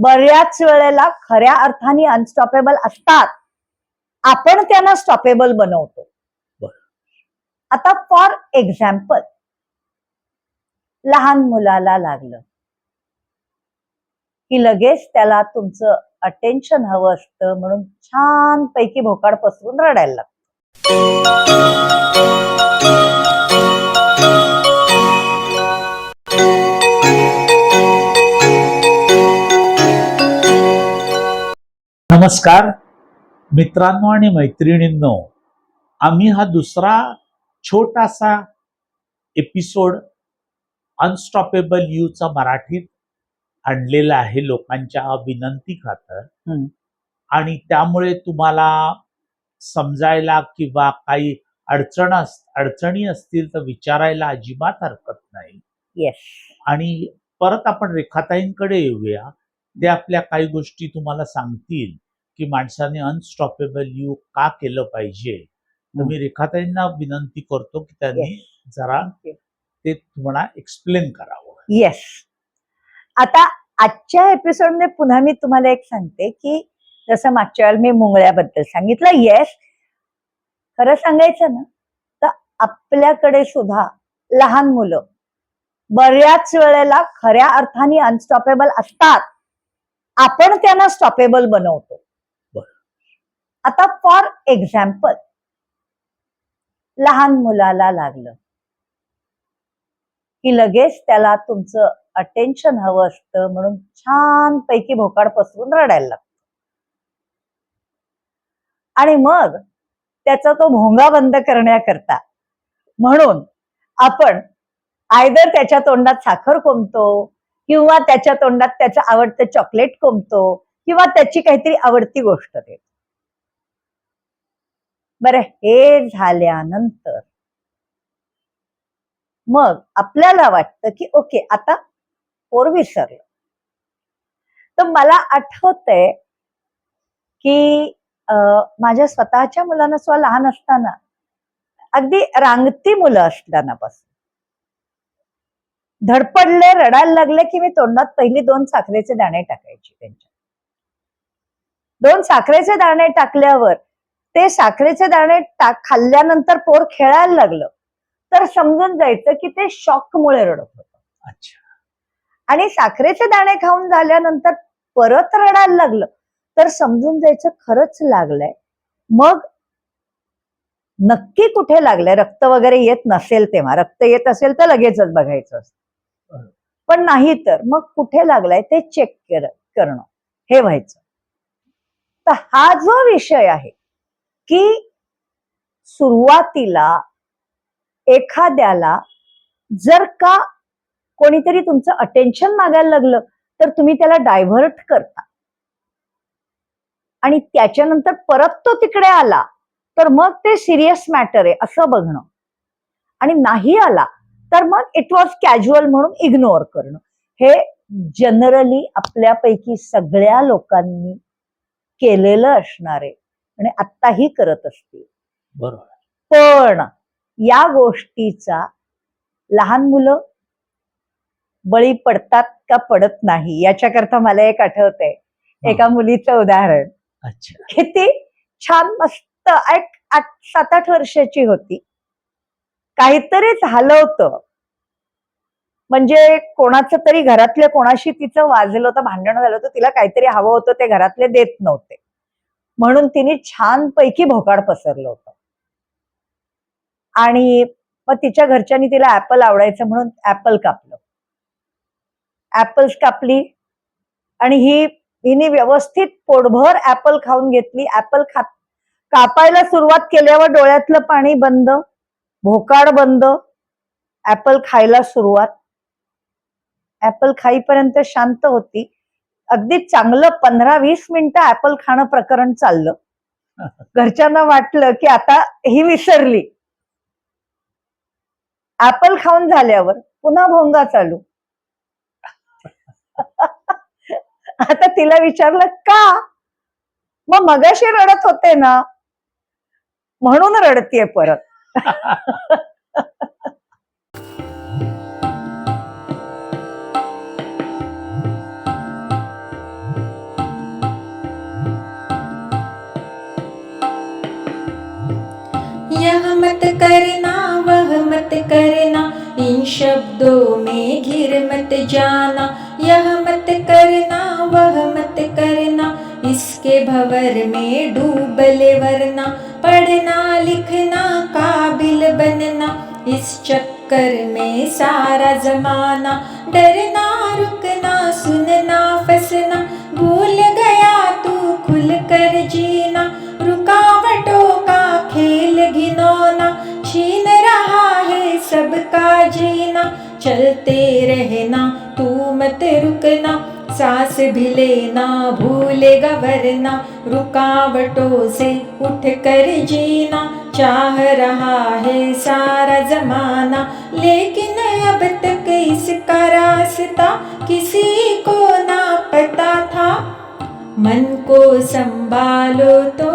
बऱ्याच वेळेला खऱ्या अर्थाने अनस्टॉपेबल असतात, आपण त्यांना स्टॉपेबल बनवतो. आता फॉर एक्झाम्पल, लहान मुलाला लागलं की लगेच त्याला तुमचं अटेन्शन हवं असतं, म्हणून छान पैकी भोकाड पसरून रडायला लागतं. नमस्कार मित्रांनो आणि मैत्रिणींनो, आम्ही हा दुसरा छोटासा एपिसोड अनस्टॉपेबल यूचा मराठीत आणलेला आहे लोकांच्या विनंती खातर. आणि त्यामुळे तुम्हाला समजायला किंवा काही अडचणी असतील तर विचारायला अजिबात हरकत नाही. येस. आणि परत आपण रेखाताईंकडे येऊया. ते आपल्या काही गोष्टी तुम्हाला सांगतील की माणसाने अनस्टॉपेबल यू का केलं पाहिजे. तर मी रेखाताईंना विनंती करतो की त्यांनी जरा ते तुम्हाला एक्सप्लेन करावं. येस. आता आजच्या एपिसोडमध्ये पुन्हा मी तुम्हाला एक सांगते की जसं मागच्या वेळेला मी मुंगळ्याबद्दल सांगितलं. येस, खरं सांगायचं ना तर आपल्याकडे सुद्धा लहान मुलं बऱ्याच वेळेला खऱ्या अर्थाने अनस्टॉपेबल असतात, आपण त्यांना स्टॉपेबल बनवतो. आता फॉर एक्झाम्पल, लहान मुलाला लागलं की लगेच त्याला तुमचं अटेन्शन हवं असतं, म्हणून छान पैकी भोकाड पसरून रडायला लागतं. आणि मग त्याचा तो भोंगा बंद करण्याकरता म्हणून आपण आयदर त्याच्या तोंडात साखर कोंबतो किंवा त्याच्या तोंडात त्याचं आवडतं चॉकलेट कोंबतो किंवा त्याची काहीतरी आवडती गोष्ट देतो. बरं, हे झाल्यानंतर मग आपल्याला वाटतं की ओके, आता पोर विसरलं. तर मला आठवतंय की माझ्या स्वतःच्या मुलांना सुद्धा लहान असताना, अगदी रांगती मुलं असतानापासून धडपडले, रडायला लागले की मी तोंडात पहिली 2 साखरेचे दाणे टाकायचे. त्यांच्या 2 साखरेचे दाणे टाकल्यावर ते साखरेचे दाणे खाल्ल्यानंतर पोर खेळायला लागलं तर समजून जायचं की ते शॉकमुळे रडत होतं. अच्छा. आणि साखरेचे दाणे खाऊन झाल्यानंतर परत रडायला लागलं तर समजून जायचं खरंच लागलंय. मग नक्की कुठे लागलंय, रक्त वगैरे येत नसेल तेव्हा, रक्त येत असेल तर लगेचच बघायचं असतं, पण नाही तर मग कुठे लागलाय ते चेक करणं हे व्हायचं. तर हा जो विषय आहे की सुरुवातीला एखाद्याला जर का कोणीतरी तुमचं अटेन्शन मागायला लागलं तर तुम्ही त्याला डायव्हर्ट करता आणि त्याच्यानंतर परत तो तिकडे आला तर मग ते सिरियस मॅटर आहे असं बघणं, आणि नाही आला तर मग इट वॉज कॅज्युअल म्हणून इग्नोर करणं. हे जनरली आपल्यापैकी सगळ्या लोकांनी केलेलं असणार आहे आणि आत्ताही करत असतील. बरोबर. पण या गोष्टीचा लहान मुलं बळी पडतात का पडत नाही याच्याकरता मला एक आठवतंय एका मुलीचं उदाहरण. अच्छा. किती छान, मस्त, एक 7-8 वर्षाची होती. काहीतरी झालं होतं, म्हणजे कोणाचं तरी घरातल्या कोणाशी तिचं वाजलं होतं, भांडण झालं होतं, तिला काहीतरी हवं होतं, ते घरातले देत नव्हते, म्हणून तिने छान पैकी भोकाड पसरलं होतं. आणि मग तिच्या घरच्यांनी तिला ऍपल आवडायचं म्हणून ऍपल कापलं. ऍपल्स कापली आणि हिने व्यवस्थित पोटभर ऍपल खाऊन घेतली. ऍपल कापायला सुरुवात केल्यावर डोळ्यातलं पाणी बंद, भोकाड बंद, ऍपल खायला सुरुवात. ऍपल खाईपर्यंत शांत होती. अगदी चांगलं 15-20 मिनिटं ऍपल खाणं प्रकरण चाललं. घरच्यांना वाटलं की आता ही विसरली. ऍपल खाऊन झाल्यावर पुन्हा भोंगा चालू. आता तिला विचारलं का? मग मगाशी रडत होते ना, म्हणून रडतीये परत. यह मत करना वह मत करना, इन शब्दों में घिर मत जाना। यह मत करना वह मत करना, इसके भंवर में डूबले वरना। पढ़ना लिखना काबिल बनना, इस चक्कर में सारा जमाना। डरना रुकना सुनना फंसना, भूल गया तू खुल कर जीना। रुकावटों का खेल घिनौना, छीन रहा है सबका जीना। चलते रहना तू मत रुकना, सांस भी लेना भूलेगा वरना। रुकावटों से उठ कर जीना, चाह रहा है सारा जमाना। लेकिन अब तक इसका रास्ता किसी को ना पता था। मन को संभालो तो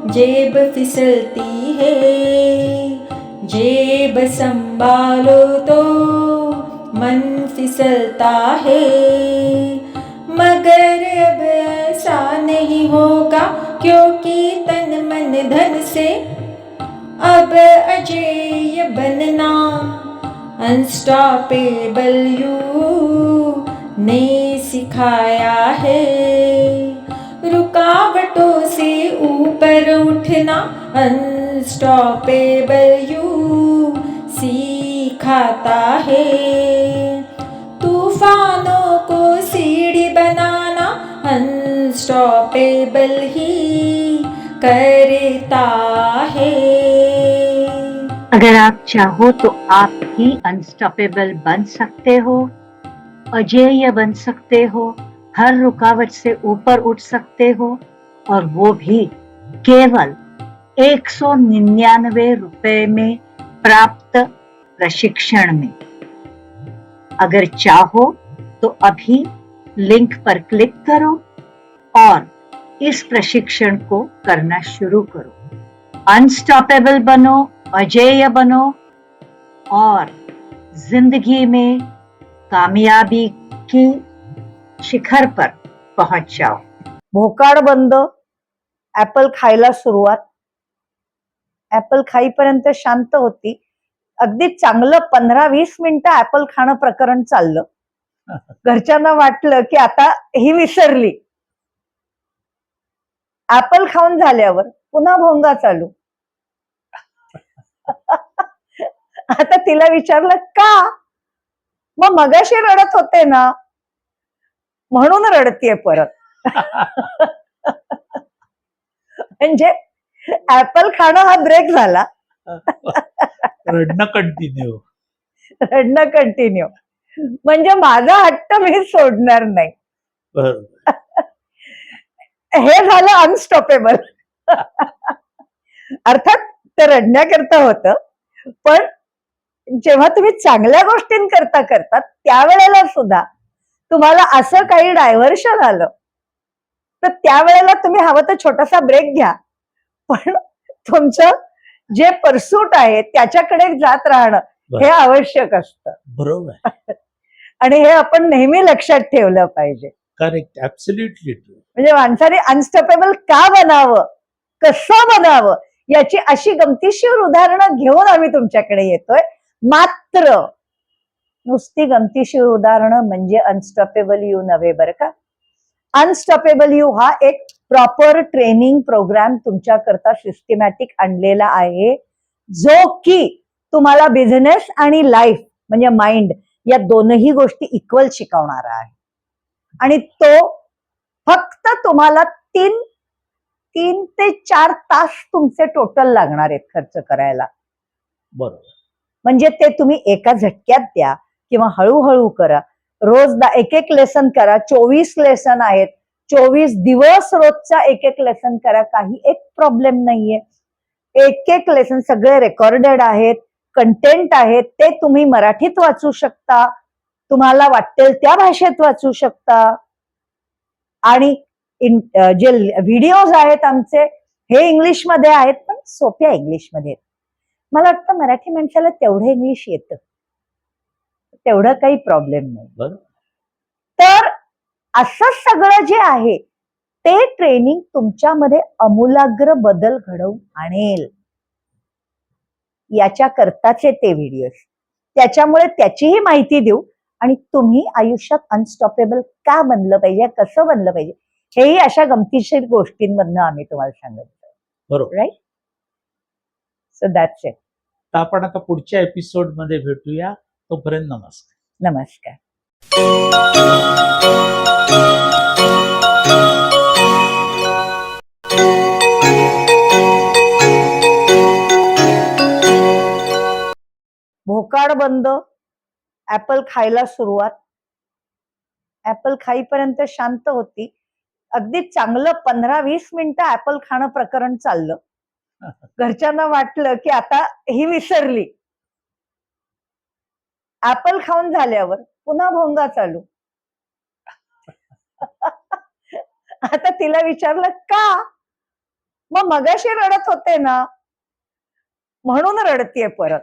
जेब फिसलती है, जेब संभालो तो मन फिसलता है। मगर अब ऐसा नहीं होगा, क्योंकि तन मन धन से अब अजेय बनना। अनस्टॉपेबल यू ने सिखाया है, रुकावटों से ऊपर उठना। अनस्टॉपेबल यू सिखाता है, तूफानों को सीढ़ी बनाना अनस्टॉपेबल ही करता है। अगर आप चाहो तो आप भी अनस्टॉपेबल बन सकते हो, अजेय बन सकते हो, हर रुकावट से ऊपर उठ सकते हो, और वो भी केवल 199 रुपए में प्राप्त प्रशिक्षण में। अगर चाहो तो अभी लिंक पर क्लिक करो और इस प्रशिक्षण को करना शुरू करो। अनस्टॉपेबल बनो, अजेय बनो और जिंदगी में कामयाबी की शिखर पर पहुंच जाओ। भोकाड बंद, ऍपल खायला सुरुवात. ऍपल खाईपर्यंत शांत होती. अगदी चांगलं 15-20 मिनिटं ऍपल खाणं प्रकरण चाललं. घरच्यांना वाटलं की आता ही विसरली. ऍपल खाऊन झाल्यावर पुन्हा भोंगा चालू. आता तिला विचारलं का? मग मगाशी रडत होते ना, म्हणून रडतीये परत. म्हणजे ऍपल खाणं हा ब्रेक झाला, रडणं कंटिन्यू. रडणं कंटिन्यू. म्हणजे माझा हट्ट मी सोडणार नाही. बरोबर. हे झालं अनस्टॉपेबल. अर्थात ते रडण्याकरता होतं, पण जेव्हा तुम्ही चांगल्या गोष्टींकरता करतात त्यावेळेला सुद्धा तुम्हाला असं काही डायव्हर्शन आलं तर त्यावेळेला तुम्ही हवं तर छोटासा ब्रेक घ्या, पण तुमचं जे परसूट आहे त्याच्याकडे जात राहणं हे आवश्यक असतं. बरोबर. आणि हे आपण नेहमी लक्षात ठेवलं पाहिजे. करेक्ट. Absolutely true. म्हणजे माणसाने अनस्टॉपेबल का बनावं, कसं बनावं, याची अशी गमतीशीर उदाहरणं घेऊन आम्ही तुमच्याकडे येतोय. मात्र नुसती गमतीशीर उदाहरणं म्हणजे अनस्टॉपेबल यू नव्हे बरं का. अनस्टॉपेबल यू हा एक प्रॉपर ट्रेनिंग प्रोग्राम तुमच्याकरता सिस्टमॅटिक आणलेला आहे, जो की तुम्हाला बिझनेस आणि लाईफ म्हणजे माइंड या दोनही गोष्टी इक्वल शिकवणारा आहे. आणि तो फक्त तुम्हाला 3 ते 4 तास तुमचे टोटल लागणार आहेत खर्च करायला. बरोबर. म्हणजे ते तुम्ही एका झटक्यात द्या किंवा हळूहळू करा. रोज एक लेसन करा. 24 लेसन आहेत. 24 दिवस रोजचा एक लेसन करा. काही एक प्रॉब्लेम नाहीये. एक लेसन सगळे रेकॉर्डेड आहेत, कंटेंट आहेत. ते तुम्ही मराठीत वाचू शकता, तुम्हाला वाटेल त्या भाषेत वाचू शकता. आणि जे व्हिडिओज आहेत आमचे हे इंग्लिशमध्ये आहेत, पण सोप्या इंग्लिशमध्ये आहेत. मला वाटतं मराठी माणसाला तेवढं इंग्लिश येतं, तेवढं काही प्रॉब्लेम नाही. तर असं सगळं जे आहे ते ट्रेनिंग तुमच्यामध्ये अमूलाग्र बदल घडवून आणेल. याच्या करताचे ते व्हिडिओज. त्याच्यामुळे त्याचीही माहिती देऊ आणि तुम्ही आयुष्यात अनस्टॉपेबल का बनलं पाहिजे, कसं बनलं पाहिजे, हेही अशा गमतीशीर गोष्टींमधनं आम्ही तुम्हाला सांगत बरोबर. राईट. So that's it. तर आपण आता पुढच्या एपिसोड मध्ये भेटूया. तोपर्यंत नमस्कार. नमस्कार. भोकाड बंद, ऍपल खायला सुरुवात. ऍपल खाईपर्यंत शांत होती. अगदी चांगलं 15-20 मिनिटं ऍपल खाणं प्रकरण चाललं. घरच्यांना वाटलं की आता ही विसरली. ऍपल खाऊन झाल्यावर पुन्हा भोंगा चालू. आता तिला विचारलं का? मग मगाशी रडत होते ना, म्हणून रडतीये परत.